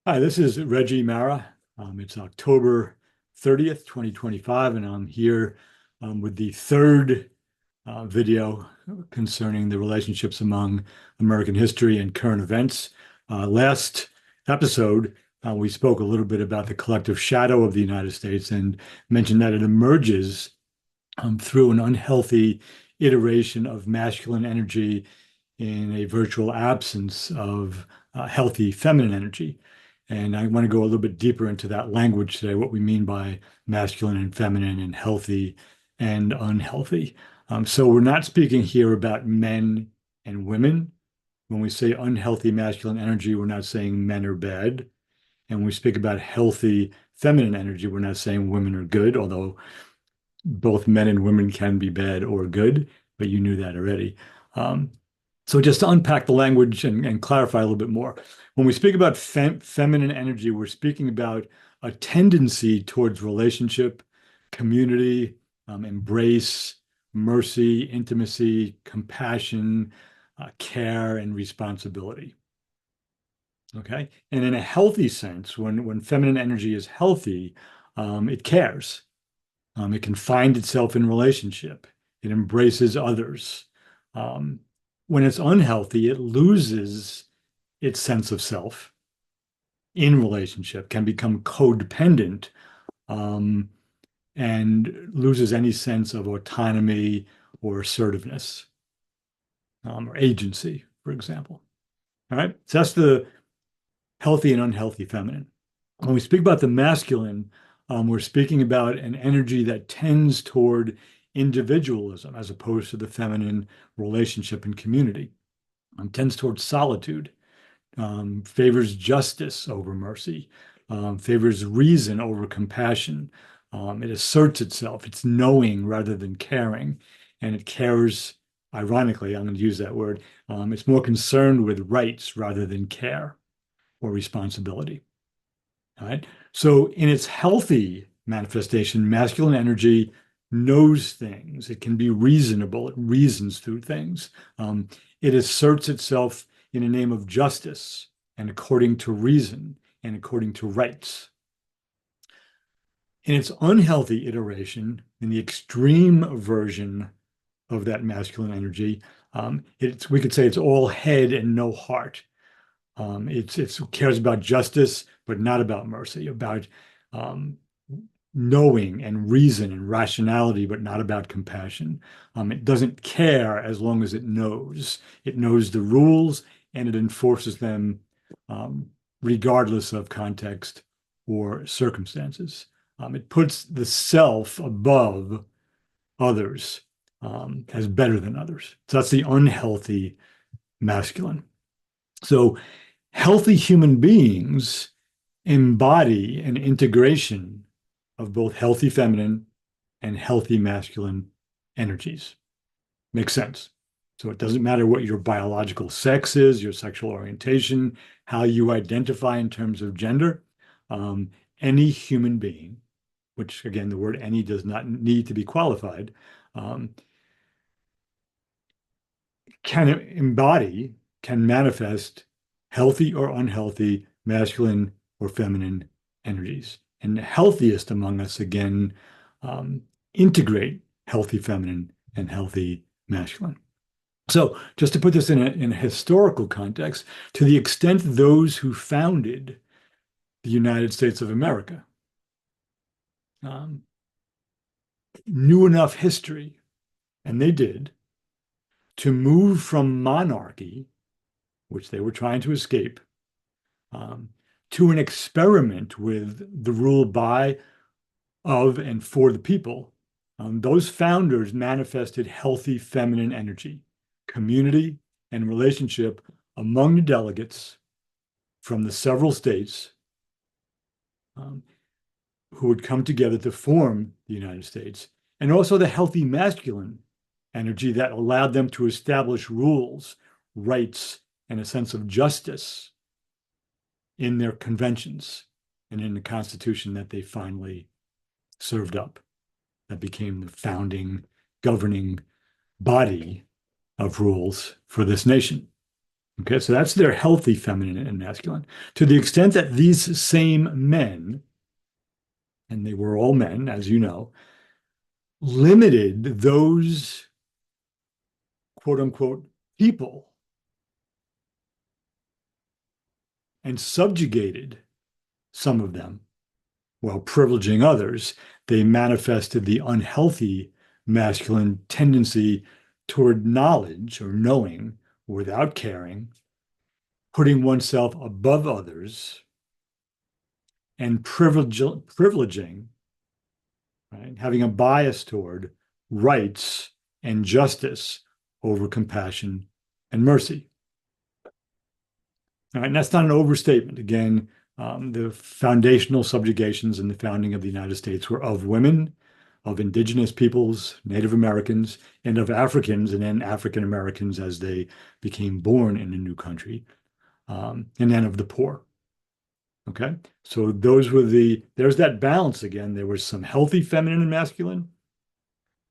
Hi, this is Reggie Mara. It's October 30th, 2025, and I'm here with the third video concerning the relationships among American history and current events. Last episode, we spoke a little bit about the collective shadow of the United States and mentioned that it emerges through an unhealthy iteration of masculine energy in a virtual absence of healthy feminine energy. And I want to go a little bit deeper into that language today, what we mean by masculine and feminine and healthy and unhealthy. So we're not speaking here about men and women. When we say unhealthy masculine energy, we're not saying men are bad. And when we speak about healthy feminine energy, we're not saying women are good, although both men and women can be bad or good, but you knew that already. Um, so just to unpack the language and clarify a little bit more, when we speak about feminine energy, we're speaking about a tendency towards relationship, community, embrace, mercy, intimacy, compassion, care, and responsibility. Okay. And in a healthy sense, when feminine energy is healthy, it cares. It can find itself in relationship. It embraces others. Um, when it's unhealthy, it loses its sense of self in relationship, can become codependent, um, and loses any sense of autonomy or assertiveness, or agency, for example. All right. So that's the healthy and unhealthy feminine. When we speak about the masculine, we're speaking about an energy that tends toward individualism as opposed to the feminine relationship and community, tends towards solitude, favors justice over mercy, favors reason over compassion. It asserts itself. It's knowing rather than caring, and it cares. Ironically, I'm going to use that word. It's more concerned with rights rather than care or responsibility. All right. So, in its healthy manifestation, masculine energy knows things. It can be reasonable. It reasons through things. It asserts itself in the name of justice and according to reason and according to rights. In its unhealthy iteration, in the extreme version of that masculine energy, we could say it's all head and no heart. It cares about justice, but not about mercy, about um, knowing and reason and rationality, but not about compassion. It doesn't care as long as it knows. It knows the rules and it enforces them regardless of context or circumstances. It puts the self above others as better than others. So that's the unhealthy masculine. So healthy human beings embody an integration of both healthy feminine and healthy masculine energies. Makes sense. So it doesn't matter what your biological sex is, your sexual orientation, how you identify in terms of gender. Any human being, which again, the word any does not need to be qualified, um, can embody, can manifest healthy or unhealthy masculine or feminine energies. And the healthiest among us, again, um, integrate healthy feminine and healthy masculine. So, just to put this in a historical context, to the extent those who founded the United States of America um, knew enough history, and they did, to move from monarchy, which they were trying to escape, um, to an experiment with the rule by, of, and for the people, those founders manifested healthy feminine energy, community, and relationship among the delegates from the several states um, who would come together to form the United States, and also the healthy masculine energy that allowed them to establish rules, rights, and a sense of justice in their conventions and in the Constitution that they finally served up. That became the founding governing body of rules for this nation. Okay, so that's their healthy feminine and masculine. To the extent that these same men, and they were all men, as you know, limited those quote unquote people and subjugated some of them while privileging others, they manifested the unhealthy masculine tendency toward knowledge or knowing without caring, putting oneself above others, and privileging, right, having a bias toward rights and justice over compassion and mercy. All right, and that's not an overstatement. Again, the foundational subjugations in the founding of the United States were of women, of indigenous peoples, Native Americans, and of Africans, and then African Americans as they became born in a new country, and then of the poor. Okay, so there's that balance again. There was some healthy feminine and masculine,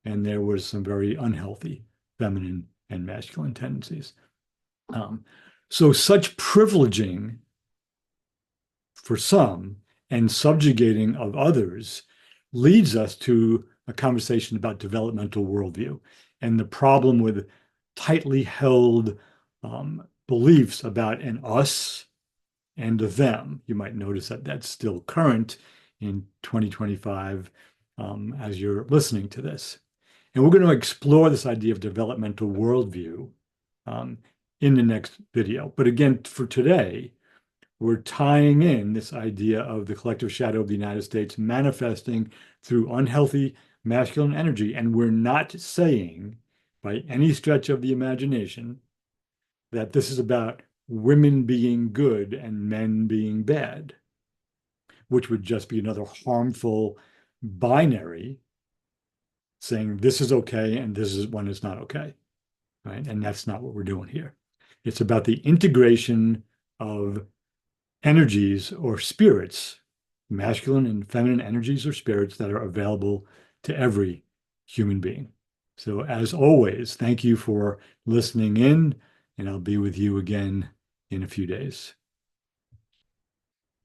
and there was some very unhealthy feminine and masculine tendencies. So such privileging for some and subjugating of others leads us to a conversation about developmental worldview and the problem with tightly held beliefs about an us and a them. You might notice that that's still current in 2025 as you're listening to this. And we're going to explore this idea of developmental worldview in the next video. But again, for today, we're tying in this idea of the collective shadow of the United States manifesting through unhealthy masculine energy. And we're not saying by any stretch of the imagination that this is about women being good and men being bad, which would just be another harmful binary saying this is okay and this is when it's not okay, right? And that's not what we're doing here. It's about the integration of energies or spirits, masculine and feminine energies or spirits that are available to every human being. So as always, thank you for listening in, and I'll be with you again in a few days.